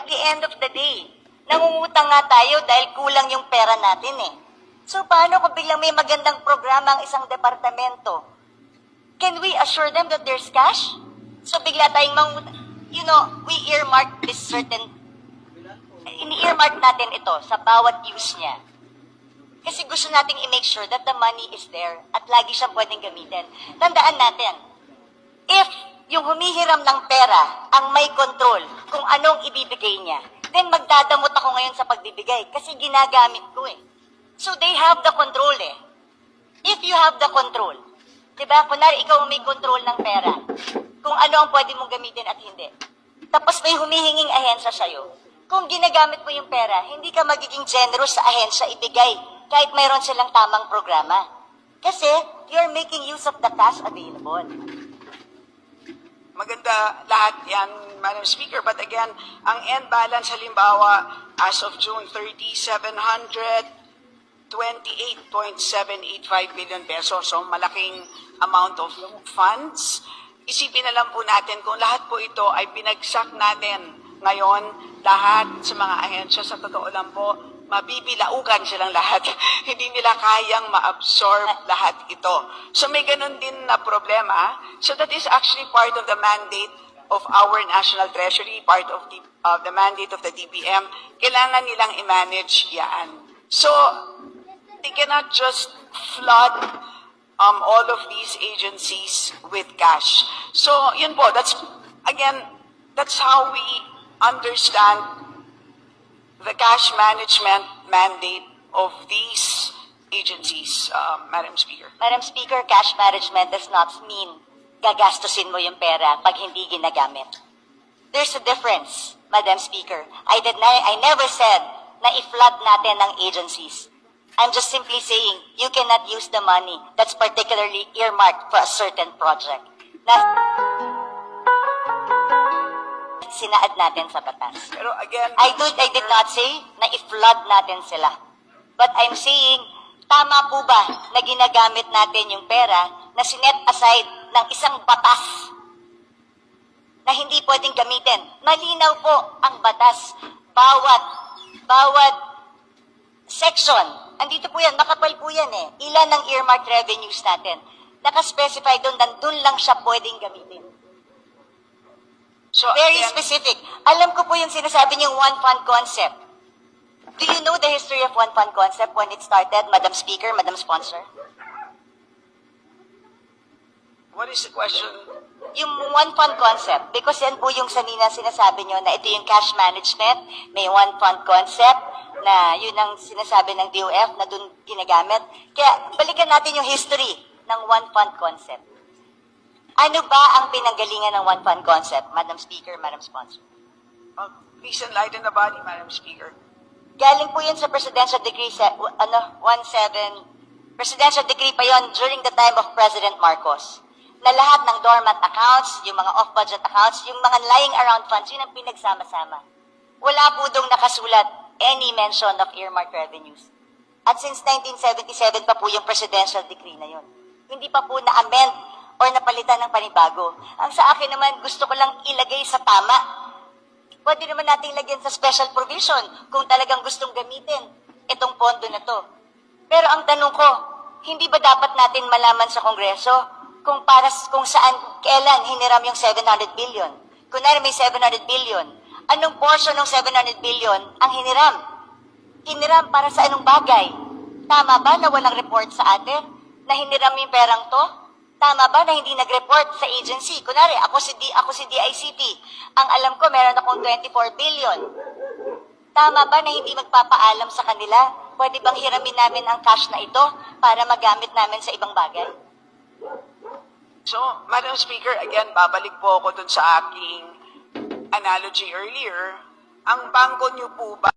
the end of the day, nangungutang nga tayo dahil kulang yung pera natin eh. So paano kung biglang may magandang programa ang isang departamento? Can we assure them that there's cash? So bigla tayong we earmark this certain, ini-earmark natin ito sa bawat use niya. Kasi gusto nating i-make sure that the money is there at lagi siyang pwedeng gamitin. Tandaan natin, if yung humihiram ng pera ang may control kung anong ibibigay niya, then magdadamot ako ngayon sa pagbibigay kasi ginagamit ko eh. So they have the control eh. If you have the control, diba? Kunwari ikaw may control ng pera, kung ano ang pwede mong gamitin at hindi. Tapos may humihinging ahensya sa'yo. Kung ginagamit mo yung pera, hindi ka magiging generous sa ahensya ibigay kahit mayroon silang tamang programa. Kasi you're making use of the cash available. Maganda lahat yan, Madam Speaker. But again, ang end balance halimbawa as of June 30, 728.785 billion pesos. So malaking amount of funds. Isipin na lang po natin kung lahat po ito ay binagsak natin ngayon, lahat sa mga ahensya, sa totoo lang po, mabibilaugan silang lahat. Hindi nila kayang ma-absorb lahat ito. So may ganun din na problema. So that is actually part of the mandate of our National Treasury, part of the mandate of the DBM. Kailangan nilang i-manage yan. So they cannot just flood all of these agencies with cash. So yun po, that's how we understand the cash management mandate of these agencies, Madam Speaker. Madam Speaker, cash management does not mean gagastusin mo yung pera pag hindi ginagamit. There's a difference, Madam Speaker. I never said na i-flood natin ng agencies. I'm just simply saying you cannot use the money that's particularly earmarked for a certain project. Sinaad natin sa batas. Pero again, I did not say na i-flood natin sila. But I'm saying, tama po ba na ginagamit natin yung pera na sinet aside ng isang batas na hindi pwedeng gamitin? Malinaw po ang batas. Bawat section, andito po yan, makapal po yan eh. Ilan ang earmarked revenues natin? Nakaspecify doon, nandun lang siya pwedeng gamitin. so Very again, specific. Alam ko po yung sinasabi niyong one fund concept. Do you know the history of one fund concept when it started, Madam Speaker, Madam Sponsor? what is the question? Yung one fund concept, because yan po yung sanina sinasabi niyo na ito yung cash management, may one fund concept na yun ang sinasabi ng DOF na dun ginagamit. Kaya balikan natin yung history ng one fund concept. Ano ba ang pinanggalingan ng one fund concept, Madam Speaker, Madam Sponsor? Please enlighten the body, Madam Speaker. Galing po yun sa Presidential Decree 17, Presidential Decree pa yon during the time of President Marcos. Na lahat ng dormant accounts, yung mga off-budget accounts, yung mga lying around funds, yun ang pinagsama-sama. Wala po dong nakasulat any mention of earmarked revenues. At since 1977 pa po yung Presidential Decree na yun. Hindi pa po na-amend or napalitan ng panibago. Ang sa akin naman, gusto ko lang ilagay sa tama. Pwede naman nating lagyan sa special provision kung talagang gustong gamitin itong pondo na to. Pero ang tanong ko, hindi ba dapat natin malaman sa Kongreso kung saan, kailan hiniram yung 700 billion? Kunwari may 700 billion, anong portion ng 700 billion ang hiniram? Hiniram para sa anong bagay? Tama ba na walang report sa atin na hiniram yung perang to? Tama ba na hindi nag-report sa agency? Kunwari, ako si DICT. Ang alam ko, meron akong 24 billion. Tama ba na hindi magpapaalam sa kanila? Pwede bang hiramin namin ang cash na ito para magamit namin sa ibang bagay? So, Madam Speaker, again, babalik po ako dun sa aking analogy earlier. Ang bangko niyo po ba